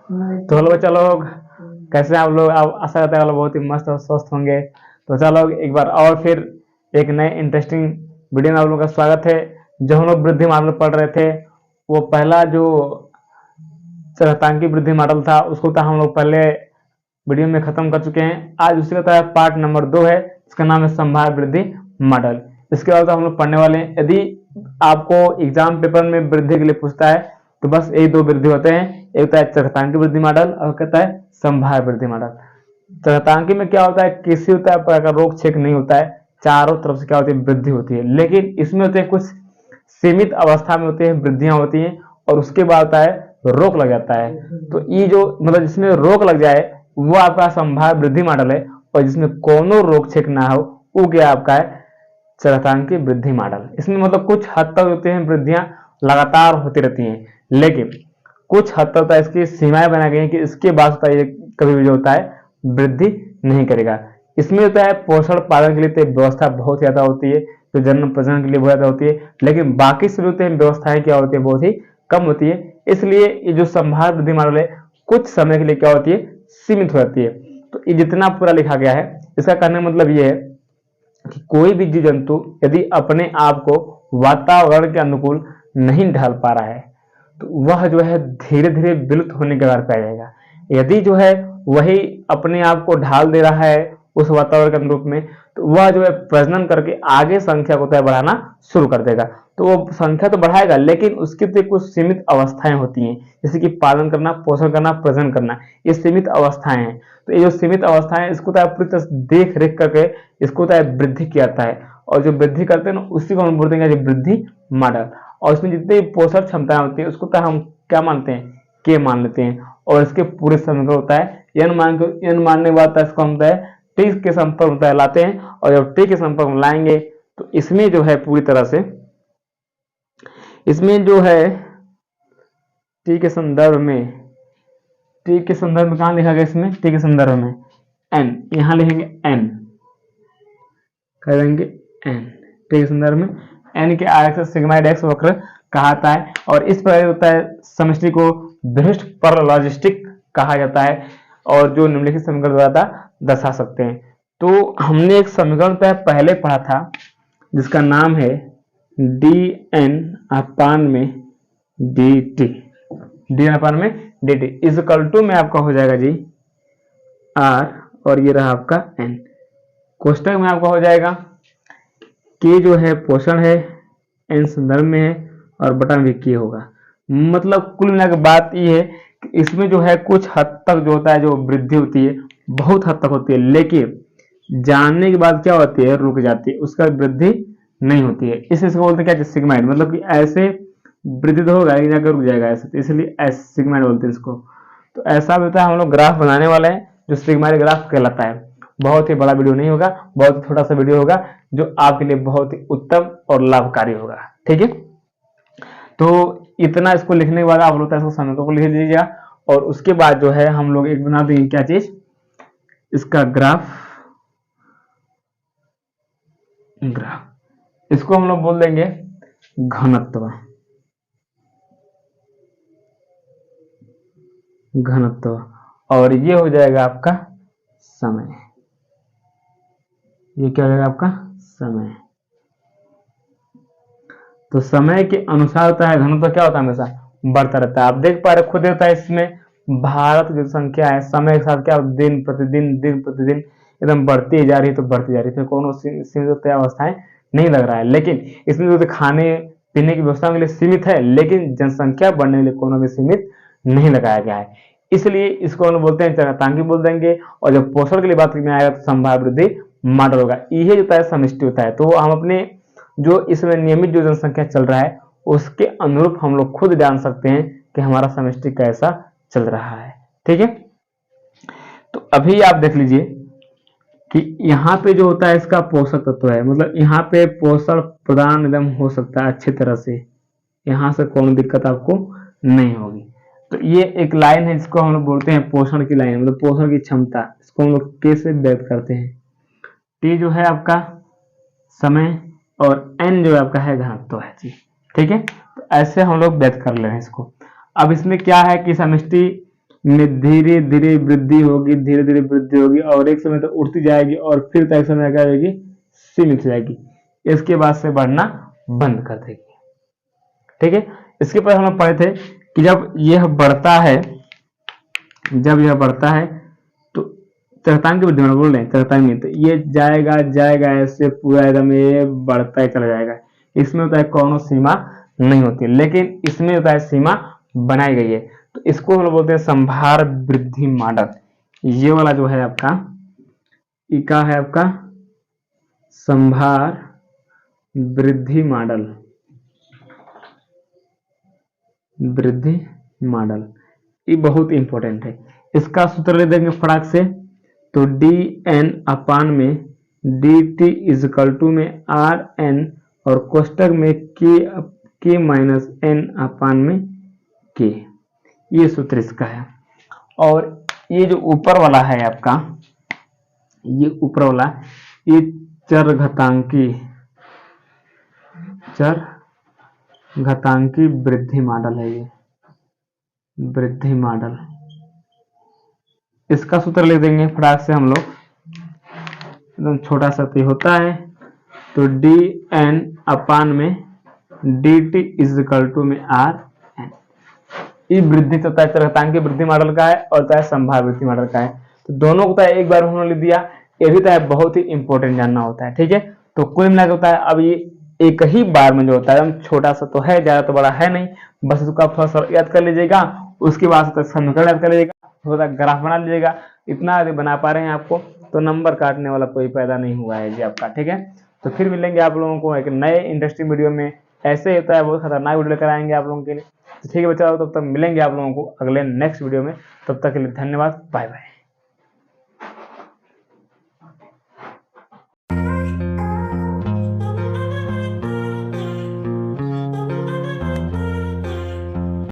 तो हेलो बच्चा लोग, कैसे हैं आप लोग? आप आशा करते हैं आप लोग बहुत ही मस्त और स्वस्थ होंगे। तो चलो एक बार और फिर एक नए इंटरेस्टिंग वीडियो में आप लोगों का स्वागत है। जो हम लोग वृद्धि मॉडल पढ़ रहे थे, वो पहला जो चरघातांकी वृद्धि मॉडल था उसको तो हम लोग पहले वीडियो में खत्म कर चुके हैं। आज उसी का पार्ट नंबर 2 है, इसका नाम है संभाव्य वृद्धि मॉडल। इसके बाद हम लोग पढ़ने वाले हैं। यदि आपको एग्जाम पेपर में वृद्धि के लिए पूछता है तो बस यही दो वृद्धि होते हैं, एक होता है चरघातांकी वृद्धि मॉडल और कहता है संभाव्य वृद्धि मॉडल। चरघातांकी में क्या होता है, किसी प्रकार का रोग छेक नहीं होता है, चारों तरफ से क्या होती है, वृद्धि होती है। लेकिन इसमें होते हैं कुछ सीमित अवस्था में होती है, वृद्धियां होती हैं और उसके बाद होता है रोक लग जाता है। तो ये जो मतलब जिसमें रोक लग जाए वो आपका संभाव्य वृद्धि मॉडल है, और जिसमें कोनो रोक छेक ना हो वो क्या आपका है, चरघातांकी वृद्धि मॉडल। इसमें मतलब कुछ हद तक होते हैं वृद्धियां लगातार होती रहती हैं, लेकिन कुछ हद तक इसकी सीमाएं बनाई गई हैं कि इसके बाद होता है कभी भी जो होता है वृद्धि नहीं करेगा। इसमें होता है पोषण पालन के लिए तो व्यवस्था बहुत ज्यादा होती है, तो जन्म प्रजनन के लिए बहुत ज्यादा होती है, लेकिन बाकी सभी होते हैं व्यवस्थाएं क्या होती है, बहुत ही कम होती है। इसलिए ये जो संभाव्य वृद्धि मॉडल है कुछ समय के लिए क्या होती है, सीमित हो जाती है। तो ये जितना पूरा लिखा गया है इसका कहने का मतलब ये है कि कोई भी जीव जंतु यदि अपने आप को वातावरण के अनुकूल नहीं ढाल पा रहा है तो वह जो है धीरे धीरे विलुप्त होने के बाद पाया जाएगा। यदि जो है वही अपने आप को ढाल दे रहा है उस वातावरण के अनुरूप में, तो वह जो है प्रजनन करके आगे संख्या को बढ़ाना शुरू कर देगा। तो वो संख्या तो बढ़ाएगा, लेकिन उसकी तो कुछ सीमित अवस्थाएं होती हैं, जैसे कि पालन करना, पोषण करना, प्रजनन करना, ये सीमित अवस्थाएं हैं। तो ये जो सीमित अवस्थाएं इसको पूरी तरह देख रेख करके इसको वृद्धि किया जाता है, और जो वृद्धि करते हैं ना उसी को हम बोलते हैं वृद्धि मॉडल। और इसमें जितनी पोषण क्षमताएं होती है उसको हम क्या मानते हैं, के मान लेते हैं, और इसके पूरे समीकरण होता है एन मानने के बाद इसको हम टी के संपर्क होता है लाते हैं, और जब टी के संपर्क में लाएंगे तो इसमें जो है पूरी तरह से इसमें जो है टी के संदर्भ में कहां लिखा गया, इसमें टी के संदर्भ में एन, यहां लिखेंगे एन, कह देंगे एन, टी के संदर्भ में एन के आर सिग्माइड एक्स वक्र कहता है। और इस प्रकार होता है समष्टि को विशिष्ट पैरेललोजिस्टिक कहा जाता है, और जो निम्नलिखित समीकरण द्वारा दर्शा सकते हैं। तो हमने एक समीकरण पहले पढ़ा था जिसका नाम है डी एन अपान में डी टी, डी अपान में डी टी इजकल टू में आपका हो जाएगा जी आर, और ये रहा आपका एन। कोष्टक में आपका हो जाएगा के जो है पोषण है, एन संदर्भ में है, और बटा में के होगा। मतलब कुल मिलाकर बात ये है कि इसमें जो है कुछ हद तक जो होता है जो वृद्धि होती है बहुत हद तक होती है, लेकिन जानने के बाद क्या होती है, रुक जाती है, उसका वृद्धि नहीं होती है। इसको बोलते हैं क्या, सिग्माइड, मतलब कि ऐसे वृद्धि तो होगा लेकिन जाकर रुक जाएगा ऐसे, तो इसलिए सिग्माइड बोलते हैं इसको। तो ऐसा होता है, हम लोग ग्राफ बनाने वाले हैं जो सिग्माइड ग्राफ कहलाता है। बहुत ही बड़ा वीडियो नहीं होगा, बहुत छोटा सा वीडियो होगा जो आपके लिए बहुत ही उत्तम और लाभकारी होगा, ठीक है। तो इतना इसको लिखने के बाद आप लोग इसको समीकरण को लिख दीजिएगा, और उसके बाद जो है हम लोग एक बना देंगे क्या चीज, इसका ग्राफ, इसको हम लोग बोल देंगे घनत्व, और ये हो जाएगा आपका समय, ये क्या हो जाएगा आपका समय। तो समय के अनुसार होता है घनत्व क्या होता है, हमेशा बढ़ता रहता है। आप देख पा रहे खुद होता है, इसमें भारत की संख्या है समय के साथ क्या दिन प्रतिदिन एकदम बढ़ती जा रही है, तो बढ़ती जा रही है, कोनो सीमित अवस्थाएं नहीं लग रहा है। लेकिन इसमें तो खाने पीने की व्यवस्था के लिए सीमित है, लेकिन जनसंख्या बढ़ने के लिए कोनो भी सीमित नहीं लगाया गया है। इसलिए इसको हम बोलते हैं चरघातांकी बोल देंगे, और जब पोषण के लिए बात में आएगा तो संभाव्य वृद्धि मॉडल होगा। यही जो है समष्टि होता है। तो हम अपने जो इसमें नियमित जो जनसंख्या चल रहा है उसके अनुरूप हम लोग खुद जान सकते हैं कि हमारा समष्टि कैसा चल रहा है, ठीक है। तो अभी आप देख लीजिए कि यहाँ पे जो होता है इसका पोषक तत्व है, मतलब यहाँ पे पोषण प्रदान एकदम हो सकता है अच्छी तरह से, यहाँ से कोई दिक्कत आपको नहीं होगी। तो ये एक लाइन है जिसको हम लोग बोलते हैं पोषण की लाइन, मतलब पोषण की क्षमता, इसको हम लोग कैसे व्यक्त करते हैं। टी जो है आपका समय, और एन जो आपका है घनत्व है जी, ठीक है। तो ऐसे हम लोग व्यक्त कर ले रहे हैं इसको। अब इसमें क्या है कि समष्टि में धीरे धीरे वृद्धि होगी, धीरे धीरे वृद्धि होगी और एक समय तो उठती जाएगी और फिर एक समय क्या होगी, सीमित हो जाएगी, इसके बाद से बढ़ना बंद कर देगी। ठीक है, इसके बाद हम लोग पढ़े थे कि जब यह बढ़ता है, जब यह बढ़ता है तो चरतांग की वृद्धि में बोल रहे हैं, चरतांग में तो ये जाएगा जाएगा ऐसे पूरा एकदम ये बढ़ता ही चला जाएगा। इसमें होता है कौनो सीमा नहीं होती, लेकिन इसमें होता है सीमा बनाई गई है। तो इसको हम लोग बोलते हैं संभार वृद्धि मॉडल। ये वाला जो है आपका, ये क्या है आपका, संभार वृद्धि मॉडल, वृद्धि मॉडल ये बहुत इंपॉर्टेंट है। इसका सूत्र ले देंगे फटाक से, तो डी एन अपान में डी टी इजकल टू में आर एन और कोष्टक में के माइनस एन अपान में के, ये सूत्र इसका है। और ये जो ऊपर वाला है आपका, ये ऊपर वाला ये चरघातांकी वृद्धि मॉडल है, ये वृद्धि मॉडल। इसका सूत्र ले देंगे फटाक से हम लोग, एकदम छोटा सा तो होता है, तो डी एन अपान में डी टी इजकल टू में आर एन। ये वृद्धि होता है चरघातांकी वृद्धि मॉडल का है और होता है संभार वृद्धि मॉडल का है। तो दोनों को एक बार उन्होंने लिख दिया, ये भी तो बहुत ही इंपॉर्टेंट जानना होता है। ठीक है, तो कुल मिलाकर होता है, अब ये एक ही बार में जो होता है, छोटा सा तो है, ज्यादा तो बड़ा है नहीं, बस इसको आप थोड़ा सा याद कर लीजिएगा, उसके बाद समीकरण याद कर लीजिएगा, थोड़ा ग्राफ बना लीजिएगा। इतना यदि बना पा रहे हैं आपको तो नंबर काटने वाला कोई पैदा नहीं हुआ है जी आपका। ठीक है, तो फिर मिलेंगे आप लोगों को एक नए इंटरेस्टिंग वीडियो में। ऐसे होता है बहुत खतरनाक वीडियो लेकर आएंगे आप लोगों के लिए। तो ठीक है बच्चा, तब तक मिलेंगे आप लोगों को अगले नेक्स्ट वीडियो में। तब तक के लिए धन्यवाद, बाय बाय।